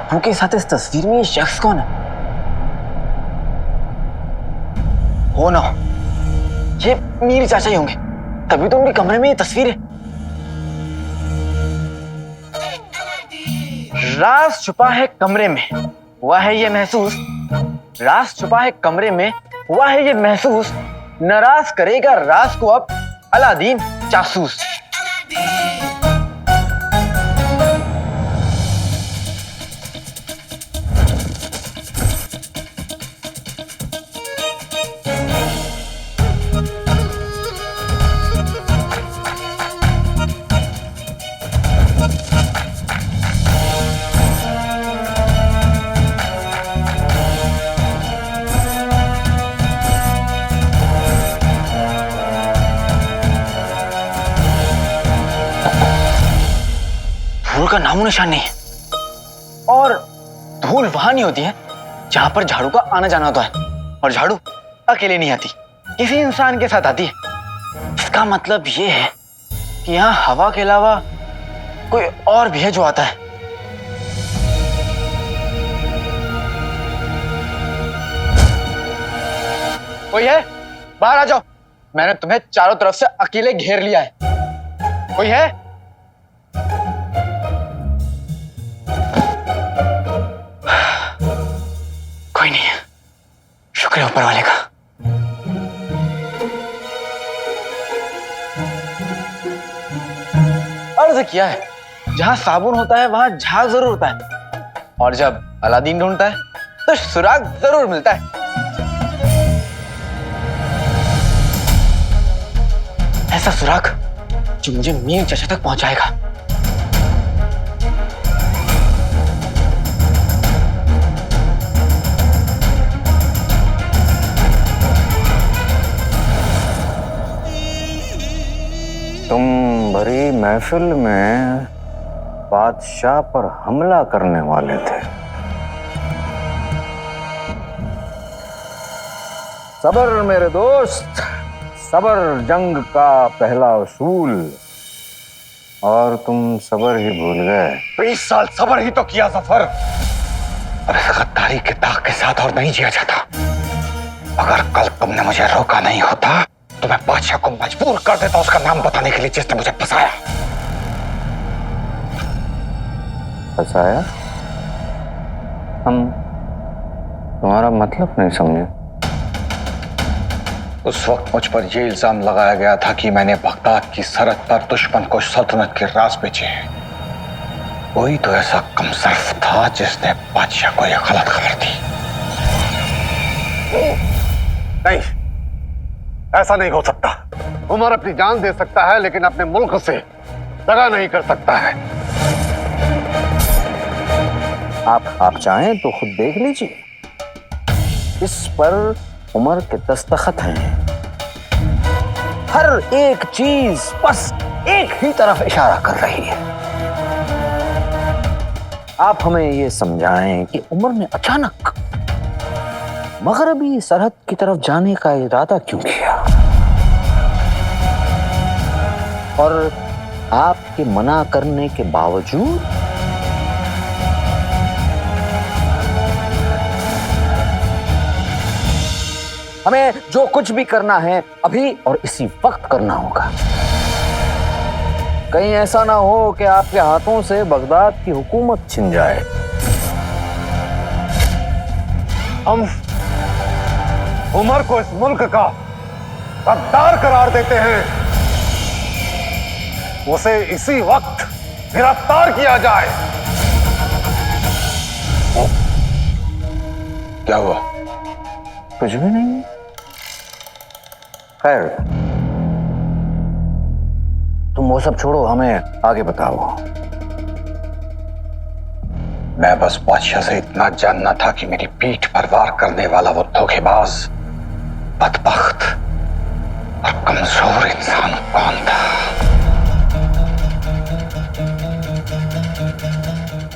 अबू के साथ इस तस्वीर में ये शख्स कौन है? हो ना, ये मीर चाचा ही होंगे, तभी तो उनके कमरे में ये तस्वीर है। राज छुपा है कमरे में, हुआ है ये महसूस। राज छुपा है कमरे में, हुआ है ये महसूस। नाराज करेगा राज को अब अलादीन जासूस। धूल का नामो निशान नहीं है, और धूल वहां नहीं होती है जहां पर झाड़ू का आना जाना होता है, और झाड़ू अकेले नहीं आती, किसी इंसान के साथ आती है। इसका मतलब ये है कि यहाँ हवा के अलावा कोई और भी है जो आता है। कोई है? बाहर आ जाओ, मैंने तुम्हें चारों तरफ से अकेले घेर लिया है। कोई है? कोई नहीं है, शुक्र है ऊपर वाले का। अर्ज किया है, जहां साबुन होता है वहां झाग जरूर होता है, और जब अलादीन ढूंढता है तो सुराग जरूर मिलता है। ऐसा सुराग जो मुझे मीर चाचा तक पहुंचाएगा। तुम भरी महफिल में बादशाह पर हमला करने वाले थे। सबर मेरे दोस्त, सबर जंग का पहला उसूल, और तुम सबर ही भूल गए। 20 साल सबर ही तो किया जफर। अब इस गद्दारी के दाग के साथ और नहीं जिया जाता। अगर कल तुमने मुझे रोका नहीं होता तो मैं बादशाह को मजबूर कर देता उसका नाम बताने के लिए जिसने मुझे फंसाया। फंसाया? हम तुम्हारा मतलब नहीं समझे। उस वक्त मुझ पर यह इल्जाम लगाया गया था कि मैंने बगदाद की सरहद पर दुश्मन को सल्तनत के राज बेचे हैं। कोई तो ऐसा कमसर्फ था जिसने बादशाह को यह गलत खबर दी। नहीं, ऐसा नहीं हो सकता। उमर अपनी जान दे सकता है लेकिन अपने मुल्क से दगा नहीं कर सकता है। आप चाहें तो खुद देख लीजिए, इस पर उमर के दस्तखत हैं। हर एक चीज बस एक ही तरफ इशारा कर रही है। आप हमें यह समझाएं कि उमर ने अचानक मगरबी सरहद की तरफ जाने का इरादा क्यों किया, और आपके मना करने के बावजूद हमें जो कुछ भी करना है अभी और इसी वक्त करना होगा। कहीं ऐसा ना हो कि आपके हाथों से बगदाद की हुकूमत छिन जाए। हम उमर को इस मुल्क का गद्दार करार देते हैं। उसे इसी वक्त गिरफ्तार किया जाए। क्या हुआ? कुछ भी नहीं। खैर, तुम वो सब छोड़ो, हमें आगे बताओ। मैं बस बादशाह से इतना जानना था कि मेरी पीठ पर वार करने वाला वो धोखेबाज, बदबख्त और कमजोर इंसान कौन था।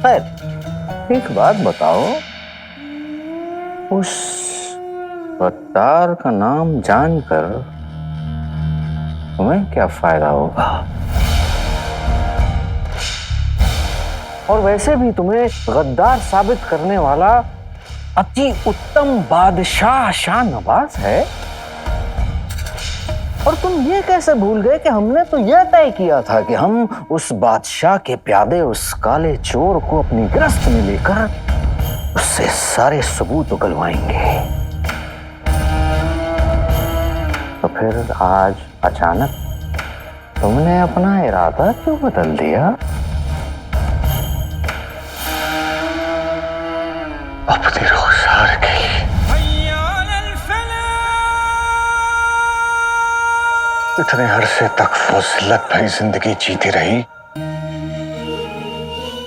खैर, एक बात बताओ, उस गद्दार का नाम जानकर तुम्हें क्या फायदा होगा? और वैसे भी तुम्हें गद्दार साबित करने वाला अति उत्तम बादशाह शाह नवाज है। और तुम ये कैसे भूल गए कि हमने तो यह तय किया था कि हम उस बादशाह के प्यादे उस काले चोर को अपनी गिरफ्त में लेकर उससे सारे सबूत उगलवाएंगे। तो फिर आज अचानक तुमने अपना इरादा क्यों बदल दिया? अपनी रुखसार के इतने अरसे तक वो जिल्लत भरी जिंदगी जीती रही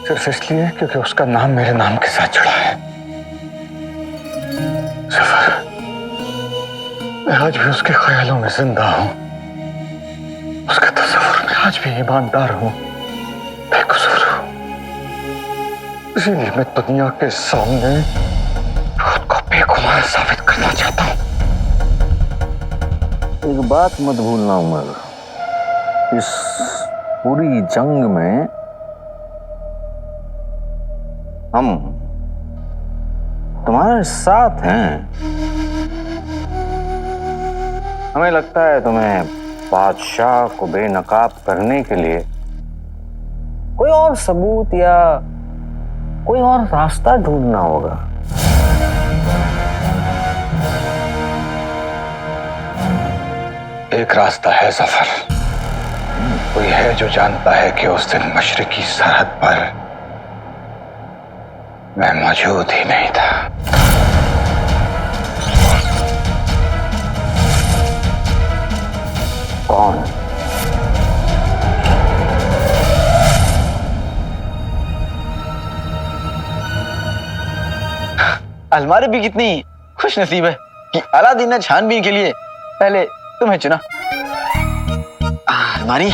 सिर्फ इसलिए क्योंकि उसका नाम मेरे नाम के साथ जुड़ा है। जफर, मैं आज भी उसके ख्यालों में जिंदा हूं, उसके तस्वुर में आज भी ईमानदार हूं, बेकसूर हूं। इसीलिए मैं दुनिया के सामने खुद को बेगुनाह साबित करना चाहता हूं। एक बात मत भूलना उमर, इस पूरी जंग में हम तुम्हारे साथ हैं। हमें लगता है तुम्हें बादशाह को बेनकाब करने के लिए कोई और सबूत या कोई और रास्ता ढूंढना होगा। एक रास्ता है जफर। कोई है जो जानता है कि उस दिन मशरिकी सरहद पर मैं मौजूद ही नहीं था। कौन? अलमारी भी कितनी खुश नसीब है कि अलादीन ने छानबीन के लिए पहले तुम्हें चुना। अलमारी,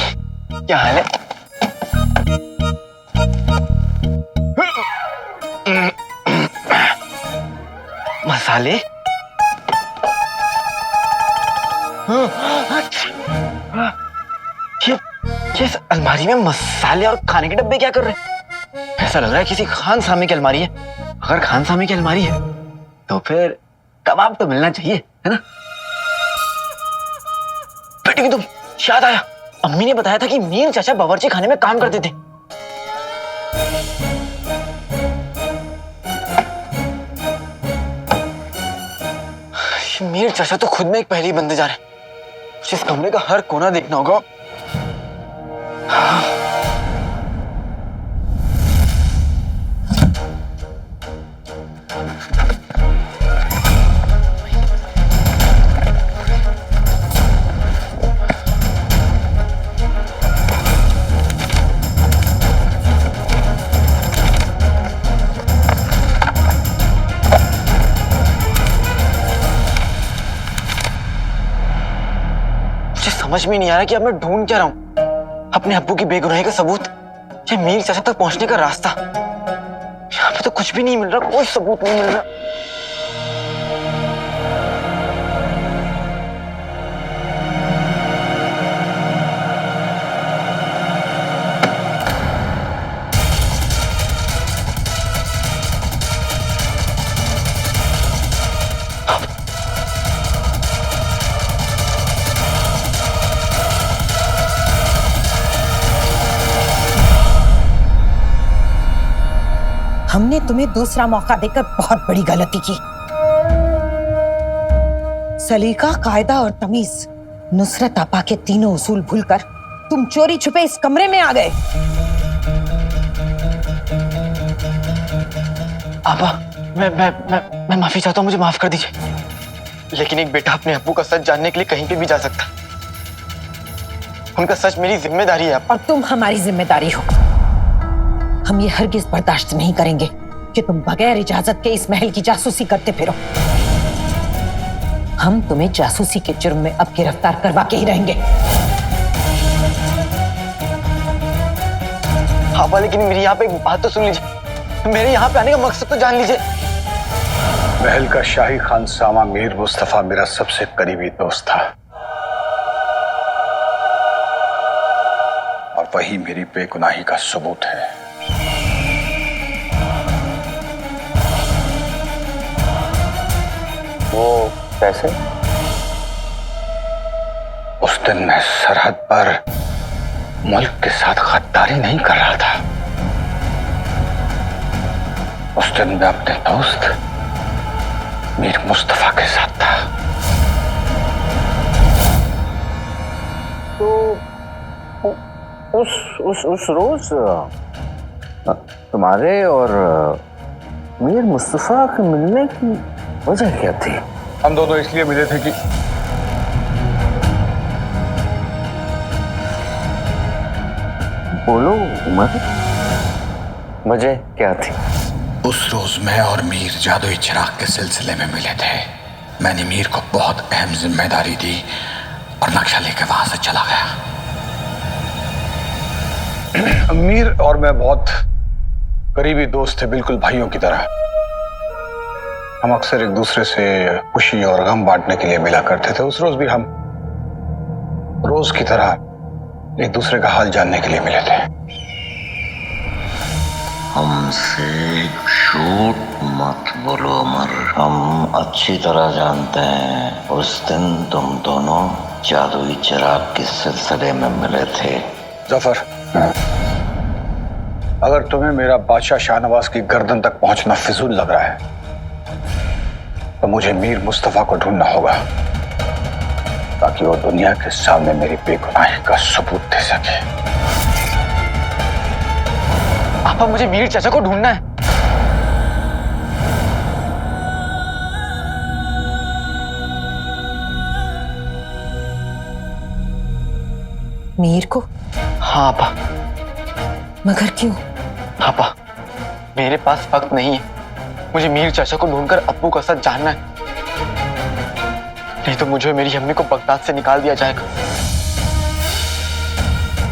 क्या हाल है? मसाले? ये इस अलमारी में मसाले और खाने के डब्बे क्या कर रहे हैं? ऐसा लग रहा है किसी खान सामे की अलमारी है। अगर खान सामे की अलमारी है तो फिर कबाब तो मिलना चाहिए, है ना? बेटी की तुम याद आया, अम्मी ने बताया था कि मीर चाचा बावर्ची खाने में काम करते थे। मीर चाचा तो खुद में एक पहेली बनते जा रहे हैं। जिस कमरे का हर कोना देखना होगा। समझ में नहीं आ रहा कि अब मैं ढूंढ क्या रहा हूं। अपने अब्बू की बेगुनाही का सबूत या मीर चाचा तक पहुंचने का रास्ता। यहाँ पे तो कुछ भी नहीं मिल रहा, कोई सबूत नहीं मिल रहा। हमने तुम्हें दूसरा मौका देकर बहुत बड़ी गलती की। सलीका, कायदा और तमीज, नुसरत आपा के तीनों उसूल भूलकर तुम चोरी छुपे इस कमरे में आ गए। आपा, मैं माफी चाहता हूं, मुझे माफ कर दीजिए। लेकिन एक बेटा अपने अब्बू का सच जानने के लिए कहीं पे भी जा सकता। उनका सच मेरी जिम्मेदारी है। और तुम हमारी जिम्मेदारी हो। हम ये हरगिज बर्दाश्त नहीं करेंगे कि तुम बगैर इजाजत के इस महल की जासूसी करते फिरो। हम तुम्हें जासूसी के जुर्म में अब गिरफ्तार करवा के ही रहेंगे। आपा, लेकिन मेरी यहाँ पे एक बात तो सुन लीजिए। मेरे यहाँ पे आने का मकसद तो जान लीजिए। महल का शाही खानसामा मीर मुस्तफा मेरा सबसे करीबी दोस्त था और वही मेरी बेगुनाही का सबूत है। वो कैसे? उस दिन मैं सरहद पर मुल्क के साथ गद्दारी नहीं कर रहा था। उस दिन मैं अपने दोस्त मीर मुस्तफा के साथ था। तो उस रोज तुम्हारे और मीर मुस्तफा के मिलने की वजह क्या थी? हम दोनों इसलिए मिले थे कि बोलो उमर, वजह क्या थी? उस रोज मैं और मीर जादुई चिराग के सिलसिले में मिले थे। मैंने मीर को बहुत अहम जिम्मेदारी दी और नक्शा लेकर वहां से चला गया। मीर और मैं बहुत करीबी दोस्त थे, बिल्कुल भाइयों की तरह। हम अक्सर एक दूसरे से खुशी और गम बांटने के लिए मिला करते थे। उस रोज भी हम रोज की तरह एक दूसरे का हाल जानने के लिए मिले थे। हमसे झूठ मत बोलो उमर, हम अच्छी तरह जानते हैं उस दिन तुम दोनों जादुई चिराग के सिलसिले में मिले थे। जफर, अगर तुम्हें मेरा बादशाह शाहनवाज की गर्दन तक पहुंचना फिजूल लग रहा है तो मुझे मीर मुस्तफा को ढूंढना होगा ताकि वो दुनिया के सामने मेरी बेगुनाही का सबूत दे सके। आपा, मुझे मीर चाचा को ढूंढना है। मीर को? हाँ आपा। मगर क्यों? आपा, मेरे पास वक्त नहीं है। मुझे मीर चाचा को ढूंढकर अब्बू का सच जानना है, नहीं तो मुझे मेरी अम्मी को बगदाद से निकाल दिया जाएगा।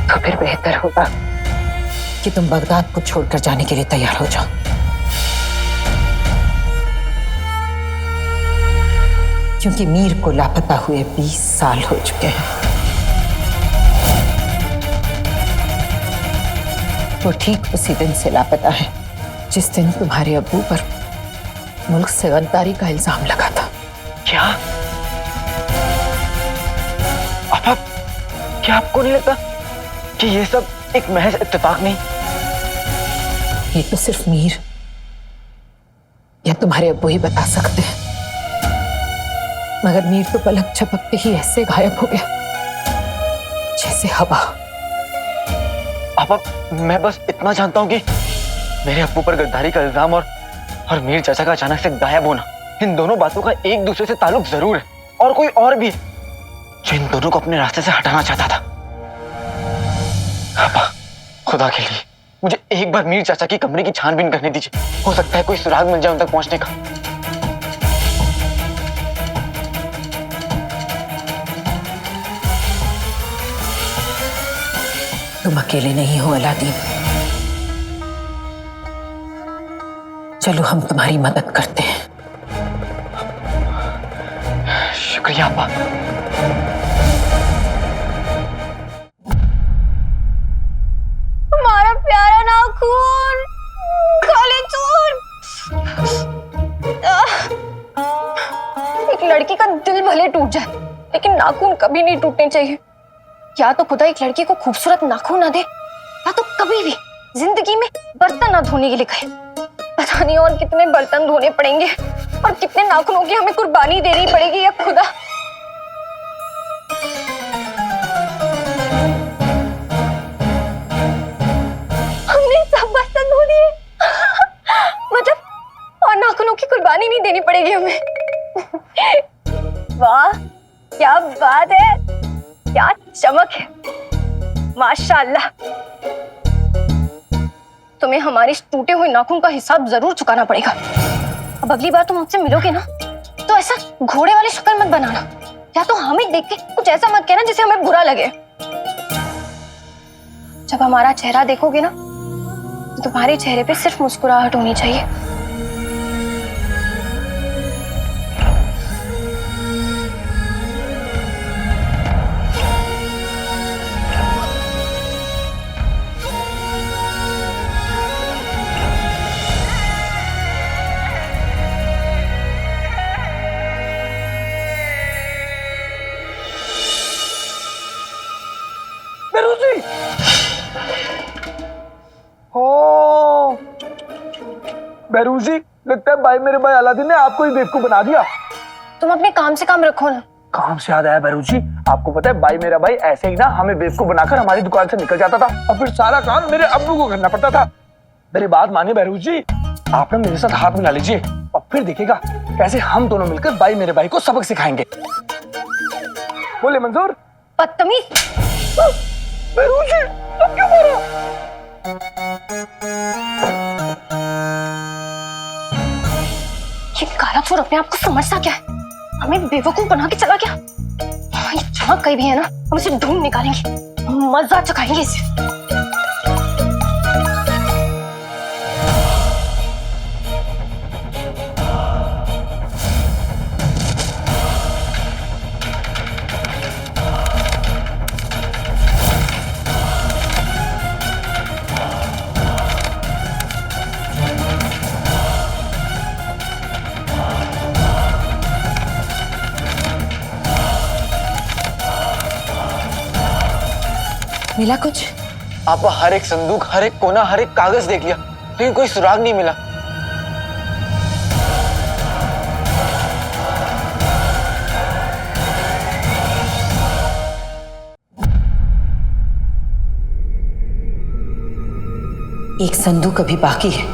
तो फिर बेहतर होगा कि तुम बगदाद को छोड़कर जाने के लिए तैयार हो जाओ, क्योंकि मीर को लापता हुए 20 साल हो चुके हैं। वो ठीक उसी दिन से लापता है जिस दिन तुम्हारे अब्बू पर मुल्क से गद्दारी का इल्जाम लगा था। क्या आपा, क्या आपको नहीं लगता कि ये सब एक महज इत्तेफाक नहीं? ये तो सिर्फ मीर या तुम्हारे अब्बू ही बता सकते हैं, मगर मीर तो पलक झपकते ही ऐसे गायब हो गया जैसे हवा। आपा, मैं बस इतना जानता हूं कि मेरे अब्बू पर गद्दारी का इल्जाम और मीर चाचा का अचानक से गायब होना, इन दोनों बातों का एक दूसरे से ताल्लुक जरूर है, और कोई और भी है जो इन दोनों को अपने रास्ते से हटाना चाहता था। आपा, खुदा के लिए मुझे एक बार मीर चाचा की कमरे की छानबीन करने दीजिए। हो सकता है कोई सुराग मिल जाए उन तक पहुंचने का। तुम अकेले नहीं हो अलादीन, चलो हम तुम्हारी मदद करते हैं। शुक्रिया आपा। हमारा प्यारा नाखून, काले चोर। एक लड़की का दिल भले टूट जाए, लेकिन नाखून कभी नहीं टूटने चाहिए। या तो खुदा एक लड़की को खूबसूरत नाखून ना दे, या तो कभी भी जिंदगी में बर्तन ना धोने के लिए कहे। पता नहीं और कितने बर्तन धोने पड़ेंगे और कितने नाखूनों की हमें कुर्बानी देनी पड़ेगी। या खुदा, हमने सब बर्तन धो दिए, मतलब और नाखूनों की कुर्बानी नहीं देनी पड़ेगी हमें। वाह, क्या बात है, क्या चमक है, माशाअल्लाह। तुम्हें हमारे इस टूटे हुए नाखून का हिसाब जरूर चुकाना पड़ेगा। अब अगली बार तुम हमसे मिलोगे ना, तो ऐसा घोड़े वाली शक्ल मत बनाना, या तो हमें देख के कुछ ऐसा मत कहना जिसे हमें बुरा लगे। जब हमारा चेहरा देखोगे ना, तो तुम्हारे चेहरे पे सिर्फ मुस्कुराहट होनी चाहिए। ओ बहरूज जी, लगता है भाई मेरे भाई अलादीन ने आपको ही बेवकूफ बना दिया। तुम अपने काम से काम रखो ना। काम से याद आया बहरूज जी, आपको पता है भाई मेरा भाई ऐसे ही ना हमें बेवकूफ बनाकर हमारी दुकान से निकल जाता था और फिर सारा काम मेरे अब्बू को करना पड़ता था। मेरी बात मानिए बहरूज जी, आप ना मेरे साथ हाथ मिला लीजिए और फिर देखिएगा कैसे हम दोनों मिलकर भाई मेरे भाई को सबक सिखाएंगे। बोले मंजूर? बदतमीज। बहरूज जी, अब क्यों मारा? ये काला चोर अपने आप को समझता क्या है? हमें बेवकूफ बना के चला गया। ये जहाँ कहीं भी है ना, हम इसे ढूंढ निकालेंगे, मजा चखाएंगे इसे। मिला कुछ? आपा हर एक संदूक, हर एक कोना, हर एक कागज देख लिया, लेकिन कोई सुराग नहीं मिला। एक संदूक अभी बाकी है।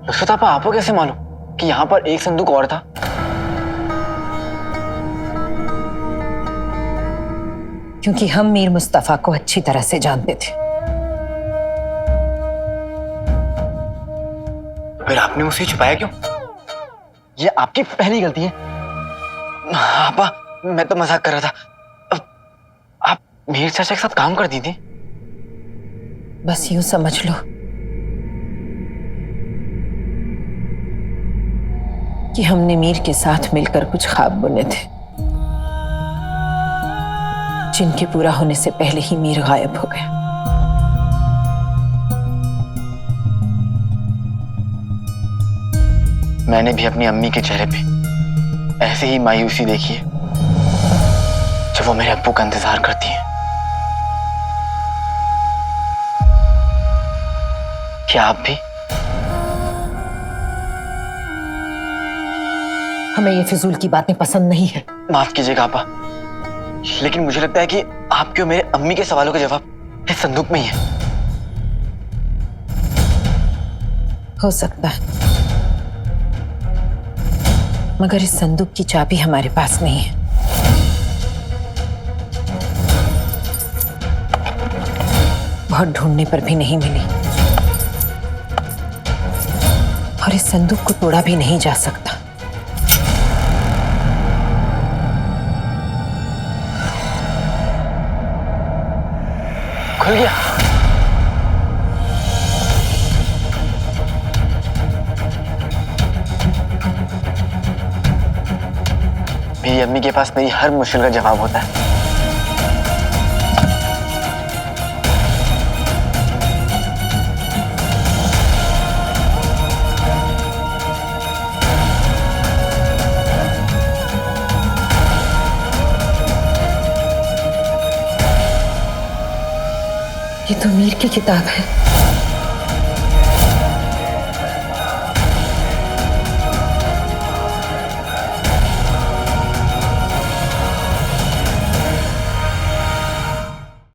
नुसरत आपा, आपको कैसे मालूम कि यहाँ पर एक संदूक और था? क्योंकि हम मीर मुस्तफा को अच्छी तरह से जानते थे। फिर आपने उसे छुपाया क्यों? ये आपकी पहली गलती है। आपा, मैं तो मजाक कर रहा था। आप मीर चाचा के साथ काम करती थी? बस यूं समझ लो कि हमने मीर के साथ मिलकर कुछ ख्वाब बुने थे, जिनके पूरा होने से पहले ही मीर गायब हो गया। मैंने भी अपनी अम्मी के चेहरे पे ऐसे ही मायूसी देखी है जब वो मेरे अब्बू का इंतजार करती है। क्या आप भी? हमें ये फिजूल की बातें पसंद नहीं है। माफ कीजिएगा आपा, लेकिन मुझे लगता है कि आपके और मेरे अम्मी के सवालों का जवाब इस संदूक में ही है। हो सकता है, मगर इस संदूक की चाबी हमारे पास नहीं है। बहुत ढूंढने पर भी नहीं मिली और इस संदूक को तोड़ा भी नहीं जा सकता। खुल गया। मेरी अम्मी के पास मेरी हर मुश्किल का जवाब होता है। ये तो मीर की किताब है।